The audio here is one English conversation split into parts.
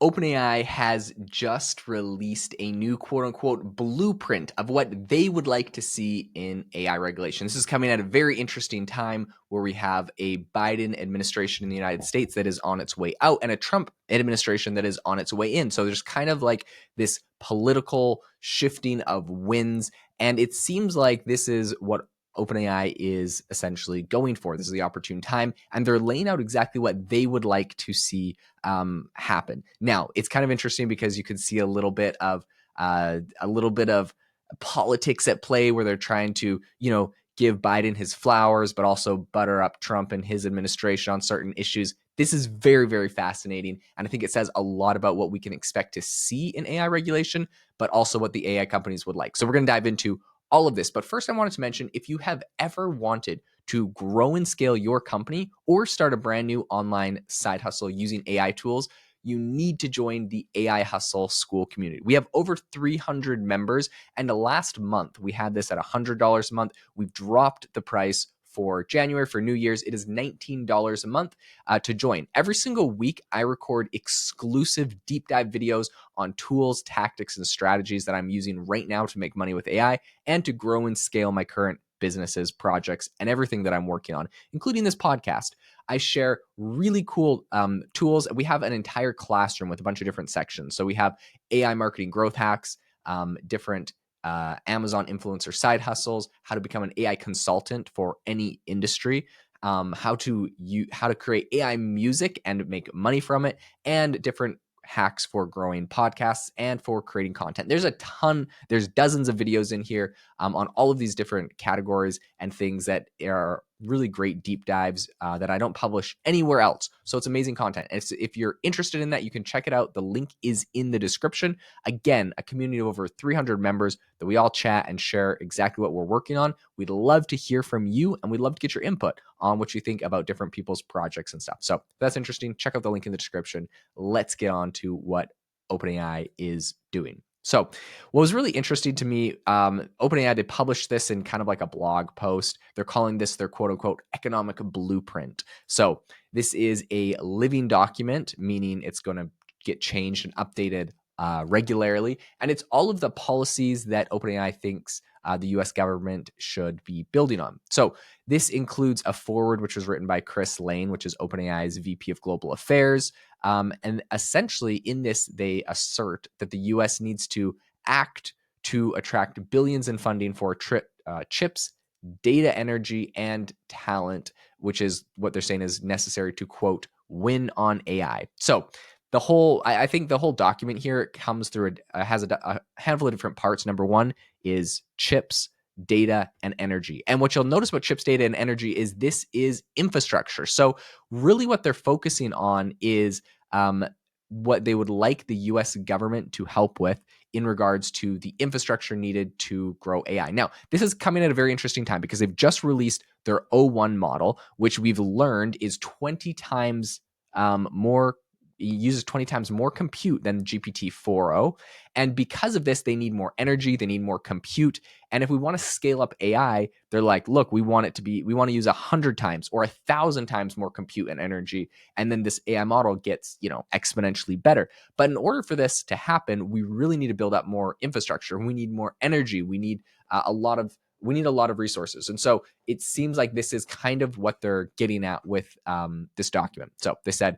OpenAI has just released a new quote unquote blueprint of what they would like to see in AI regulation. This is coming at a very interesting time where we have a Biden administration in the United States that is on its way out and a Trump administration that is on its way in. So there's kind of like this political shifting of winds. And it seems like this is what OpenAI is essentially going for. This is the opportune time, and they're laying out exactly what they would like to see happen. Now, it's kind of interesting because you can see a little bit of politics at play where they're trying to, give Biden his flowers, but also butter up Trump and his administration on certain issues. This is very, very fascinating, and I think it says a lot about what we can expect to see in AI regulation, but also what the AI companies would like. So we're going to dive into all of this. But first, I wanted to mention, if you have ever wanted to grow and scale your company or start a brand new online side hustle using AI tools, you need to join the AI Hustle School community. We have over 300 members, and the last month we had this at $100 a month. We've dropped the price for January, for New Year's. It is $19 a month to join. Every single week, I record exclusive deep dive videos on tools, tactics, and strategies that I'm using right now to make money with AI and to grow and scale my current businesses, projects, and everything that I'm working on, including this podcast. I share really cool tools. We have an entire classroom with a bunch of different sections. So we have AI marketing growth hacks, different Amazon influencer side hustles, how to become an AI consultant for any industry, how to create AI music and make money from it, and different hacks for growing podcasts and for creating content. There's dozens of videos in here on all of these different categories and things that are really great deep dives that I don't publish anywhere else. So it's amazing content. And if you're interested in that, you can check it out. The link is in the description. Again, a community of over 300 members that we all chat and share exactly what we're working on. We'd love to hear from you, and we'd love to get your input on what you think about different people's projects and stuff. So if that's interesting, check out the link in the description. Let's get on to what OpenAI is doing. So what was really interesting to me, OpenAI did publish this in kind of like a blog post. They're calling this their quote unquote economic blueprint. So this is a living document, meaning it's going to get changed and updated regularly. And it's all of the policies that OpenAI thinks the US government should be building on. So this includes a foreword, which was written by Chris Lane, which is OpenAI's VP of Global Affairs. And essentially in this, they assert that the US needs to act to attract billions in funding for chips, data, energy, and talent, which is what they're saying is necessary to, quote, win on AI. So I think the whole document here comes through, has a handful of different parts. Number one is chips, data, and energy. And what you'll notice about chips, data, and energy is this is infrastructure. So really what they're focusing on is what they would like the US government to help with in regards to the infrastructure needed to grow AI. Now, this is coming at a very interesting time because they've just released their O1 model, which we've learned is 20 times more uses 20 times more compute than GPT-4o. And because of this, they need more energy, they need more compute. And if we want to scale up AI, they're like, look, we want to use 100 times or 1,000 times more compute and energy. And then this AI model gets, exponentially better. But in order for this to happen, we really need to build up more infrastructure. We need more energy. We need a lot of resources. And so it seems like this is kind of what they're getting at with this document. So they said,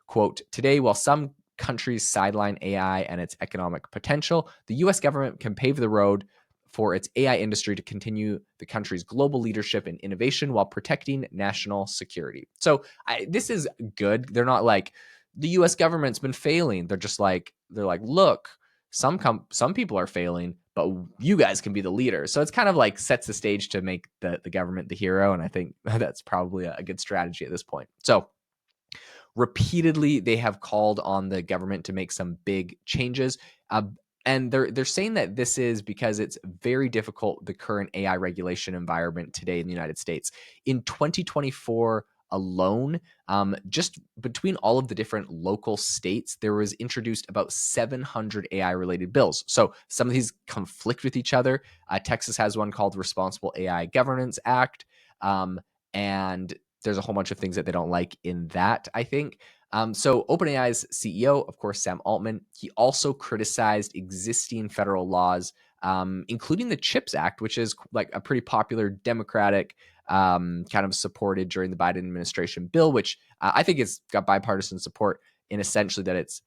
quote, today, while some countries sideline AI and its economic potential, the US government can pave the road for its AI industry to continue the country's global leadership in innovation while protecting national security. So this is good. They're not like, the US government's been failing. They're like, look, some people are failing, but you guys can be the leader. So it's kind of like sets the stage to make the government the hero. And I think that's probably a good strategy at this point. So repeatedly, they have called on the government to make some big changes. And they're saying that this is because it's very difficult, the current AI regulation environment today in the United States. In 2024 alone, just between all of the different local states, there was introduced about 700 AI-related bills. So some of these conflict with each other. Texas has one called Responsible AI Governance Act, and there's a whole bunch of things that they don't like in that, I think. So OpenAI's CEO, of course, Sam Altman, he also criticized existing federal laws, including the CHIPS Act, which is like a pretty popular Democratic kind of supported during the Biden administration bill, which I think has got bipartisan support in essentially that it's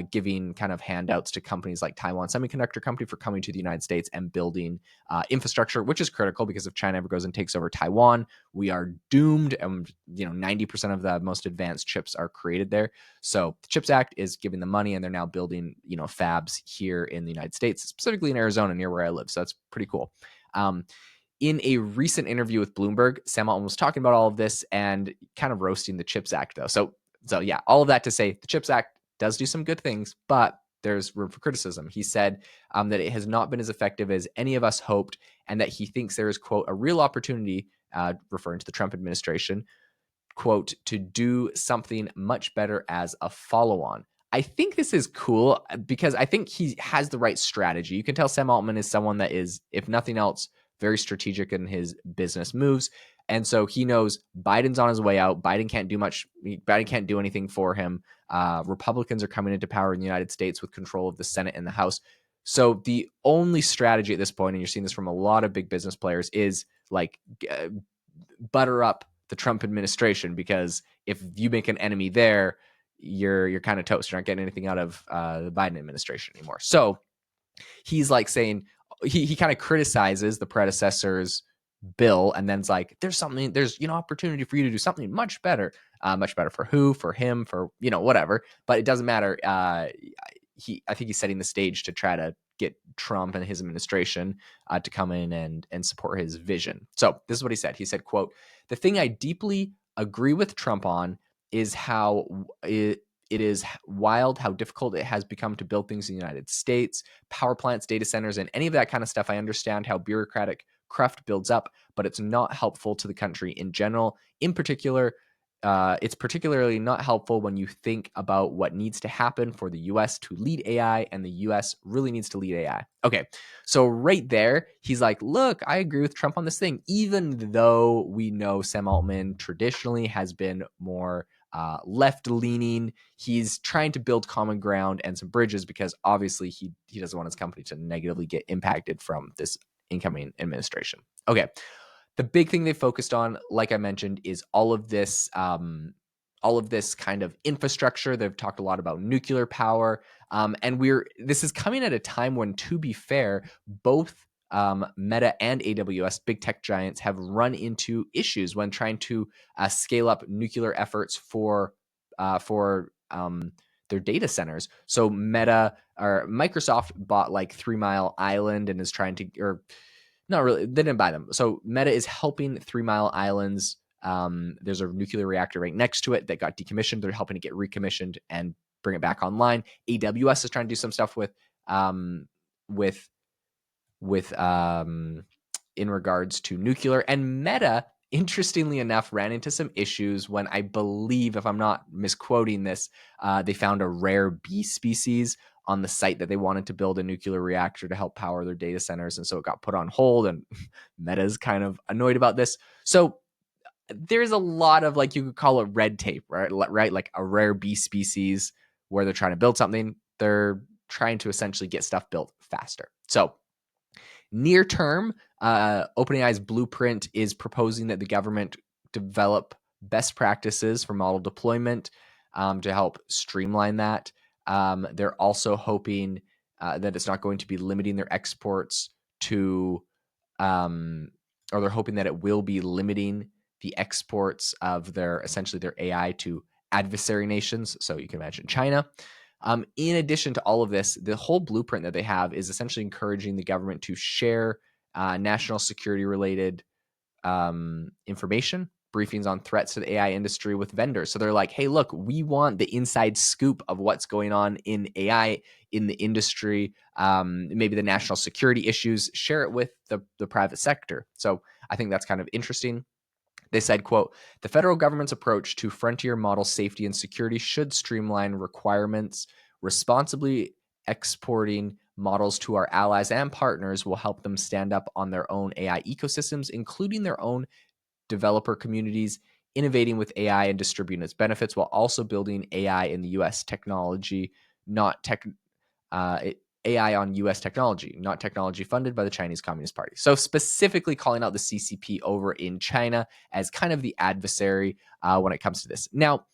giving kind of handouts to companies like Taiwan Semiconductor Company for coming to the United States and building infrastructure, which is critical because if China ever goes and takes over Taiwan, we are doomed. And 90% of the most advanced chips are created there. So the CHIPS Act is giving them money, and they're now building fabs here in the United States, specifically in Arizona, near where I live. So that's pretty cool. In a recent interview with Bloomberg, Sam Altman was talking about all of this and kind of roasting the CHIPS Act, though. So yeah, all of that to say the CHIPS Act does do some good things, but there's room for criticism. He said that it has not been as effective as any of us hoped, and that he thinks there is, quote, a real opportunity, referring to the Trump administration, quote, to do something much better as a follow-on. I think this is cool because I think he has the right strategy. You can tell Sam Altman is someone that is, if nothing else, very strategic in his business moves. And so he knows Biden's on his way out. Biden can't do much. Biden can't do anything for him. Republicans are coming into power in the United States with control of the Senate and the House. So the only strategy at this point, and you're seeing this from a lot of big business players, is like butter up the Trump administration, because if you make an enemy there, you're kind of toast. You're not getting anything out of the Biden administration anymore. So he's like saying he kind of criticizes the predecessor's bill, and then's like, there's opportunity for you to do something much better for who, for him, for whatever, but it doesn't matter. I think he's setting the stage to try to get Trump and his administration to come in and support his vision. So this is what he said. He said, quote, "The thing I deeply agree with Trump on is how it is wild how difficult it has become to build things in the United States, power plants, data centers, and any of that kind of stuff. I understand how bureaucratic craft builds up, but it's not helpful to the country in general. In particular, it's particularly not helpful when you think about what needs to happen for the US to lead AI, and the US really needs to lead AI." Okay, so right there, he's like, look, I agree with Trump on this thing, even though we know Sam Altman traditionally has been more left-leaning. He's trying to build common ground and some bridges because obviously he doesn't want his company to negatively get impacted from this incoming administration. Okay. The big thing they focused on, like I mentioned, is all of this kind of infrastructure. They've talked a lot about nuclear power, and this is coming at a time when, to be fair, both Meta and AWS, big tech giants, have run into issues when trying to scale up nuclear efforts for their data centers. So Microsoft bought like 3 Mile Island and is trying to, or not really, they didn't buy them. So Meta is helping 3 Mile Islands. There's a nuclear reactor right next to it that got decommissioned. They're helping to get recommissioned and bring it back online. AWS is trying to do some stuff with in regards to nuclear. And Meta, interestingly enough, ran into some issues when, I believe, if I'm not misquoting this, they found a rare bee species on the site that they wanted to build a nuclear reactor to help power their data centers. And so it got put on hold, and Meta's kind of annoyed about this. So there's a lot of, like, you could call it red tape, right? Like a rare bee species where they're trying to build something. They're trying to essentially get stuff built faster. So near term, OpenAI's blueprint is proposing that the government develop best practices for model deployment to help streamline that. They're also hoping that it's not going to be limiting their exports to, or they're hoping that it will be limiting the exports of essentially their AI to adversary nations. So you can imagine China. In addition to all of this, the whole blueprint that they have is essentially encouraging the government to share national security related information, briefings on threats to the AI industry with vendors. So they're like, hey, look, we want the inside scoop of what's going on in AI in the industry, maybe the national security issues, share it with the private sector. So I think that's kind of interesting. They said, quote, "The federal government's approach to frontier model safety and security should streamline requirements. Responsibly exporting models to our allies and partners will help them stand up on their own AI ecosystems, including their own developer communities. innovating with AI and distributing its benefits while also building AI in the U.S. technology, not tech. AI on US technology, not technology funded by the Chinese Communist Party. So, specifically calling out the CCP over in China as kind of the adversary when it comes to this. Now,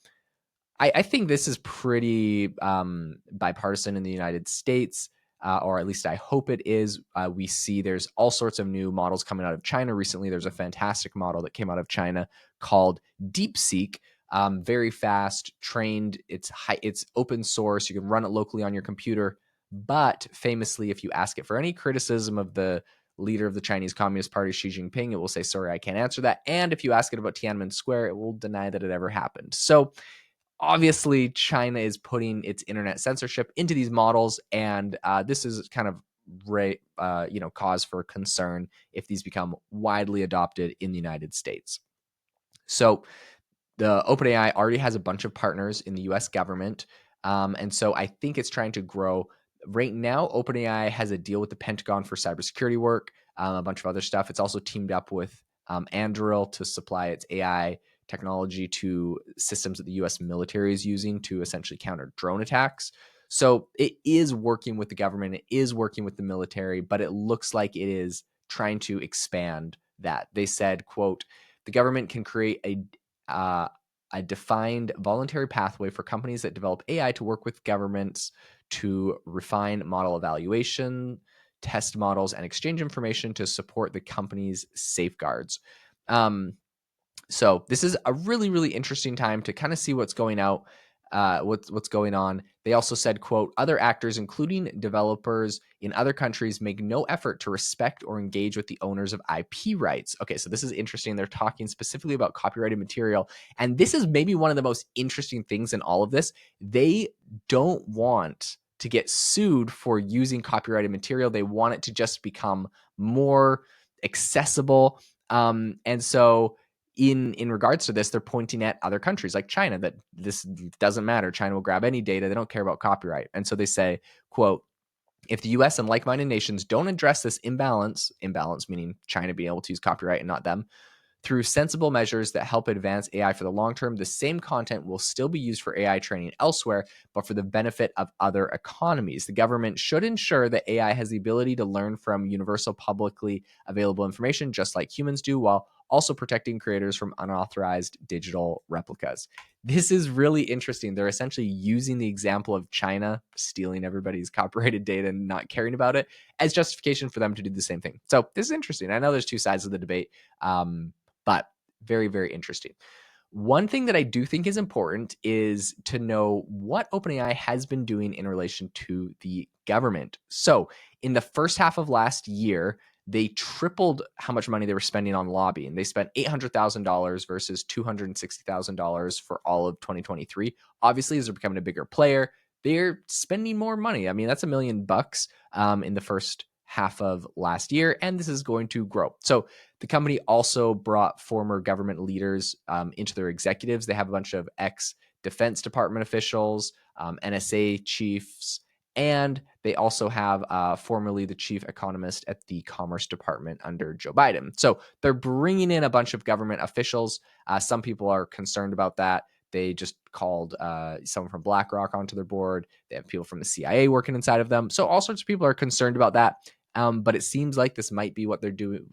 I think this is pretty bipartisan in the United States, or at least I hope it is. We see there's all sorts of new models coming out of China recently. There's a fantastic model that came out of China called DeepSeek. Very fast, trained. It's open source. You can run it locally on your computer. But famously, if you ask it for any criticism of the leader of the Chinese Communist Party, Xi Jinping, it will say, sorry, I can't answer that. And if you ask it about Tiananmen Square, it will deny that it ever happened. So obviously, China is putting its internet censorship into these models, and this is kind of cause for concern if these become widely adopted in the United States. So the OpenAI already has a bunch of partners in the US government. And so I think it's trying to grow. Right now, OpenAI has a deal with the Pentagon for cybersecurity work, a bunch of other stuff. It's also teamed up with Anduril to supply its AI technology to systems that the US military is using to essentially counter drone attacks. So it is working with the government, it is working with the military, but it looks like it is trying to expand that. They said, quote, the government can create a defined voluntary pathway for companies that develop AI to work with governments to refine model evaluation, test models, and exchange information to support the company's safeguards. So this is a really, really interesting time to kind of see what's going out, what's going on. They also said, quote, other actors, including developers in other countries, make no effort to respect or engage with the owners of IP rights. Okay, so this is interesting. They're talking specifically about copyrighted material. And this is maybe one of the most interesting things in all of this. They don't want to get sued for using copyrighted material. They want it to just become more accessible. And so in regards to this, they're pointing at other countries like China, that this doesn't matter. China will grab any data. They don't care about copyright. And so they say, quote, if the US and like-minded nations don't address this imbalance meaning China being able to use copyright and not them, through sensible measures that help advance AI for the long term, the same content will still be used for AI training elsewhere, but for the benefit of other economies. The government should ensure that AI has the ability to learn from universal publicly available information, just like humans do, while also protecting creators from unauthorized digital replicas. This is really interesting. They're essentially using the example of China stealing everybody's copyrighted data and not caring about it as justification for them to do the same thing. So this is interesting. I know there's two sides of the debate, but very, very interesting. One thing that I do think is important is to know what OpenAI has been doing in relation to the government. So in the first half of last year, they tripled how much money they were spending on lobbying. They spent $800,000 versus $260,000 for all of 2023. Obviously, as they're becoming a bigger player, they're spending more money. I mean, that's $1 million in the first half of last year, and this is going to grow. So the company also brought former government leaders into their executives. They have a bunch of ex-Defense Department officials, NSA chiefs, and they also have formerly the chief economist at the Commerce Department under Joe Biden. So they're bringing in a bunch of government officials. Some people are concerned about that. They just called someone from BlackRock onto their board. They have people from the CIA working inside of them. So all sorts of people are concerned about that. But it seems like this might be what they're doing,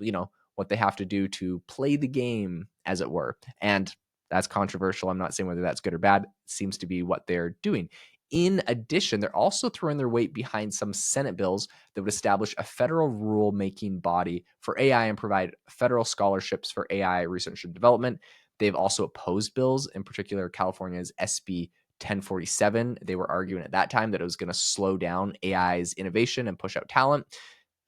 what they have to do to play the game, as it were. And that's controversial. I'm not saying whether that's good or bad. It seems to be what they're doing. In addition, they're also throwing their weight behind some Senate bills that would establish a federal rule-making body for AI and provide federal scholarships for AI research and development. They've also opposed bills, in particular California's SB 1047. They were arguing at that time that it was going to slow down AI's innovation and push out talent.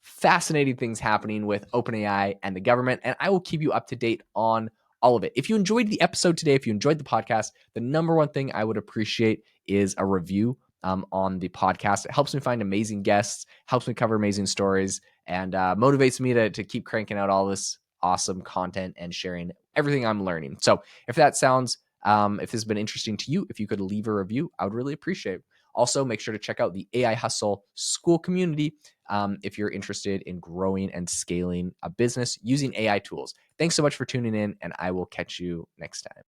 Fascinating things happening with OpenAI and the government, and I will keep you up to date on all of it. If you enjoyed the episode today, if you enjoyed the podcast, the number one thing I would appreciate is a review on the podcast. It helps me find amazing guests, helps me cover amazing stories, and motivates me to keep cranking out all this awesome content and sharing everything I'm learning. So if that sounds, if this has been interesting to you, if you could leave a review, I would really appreciate it. Also, make sure to check out the AI Hustle school community if you're interested in growing and scaling a business using AI tools. Thanks so much for tuning in, and I will catch you next time.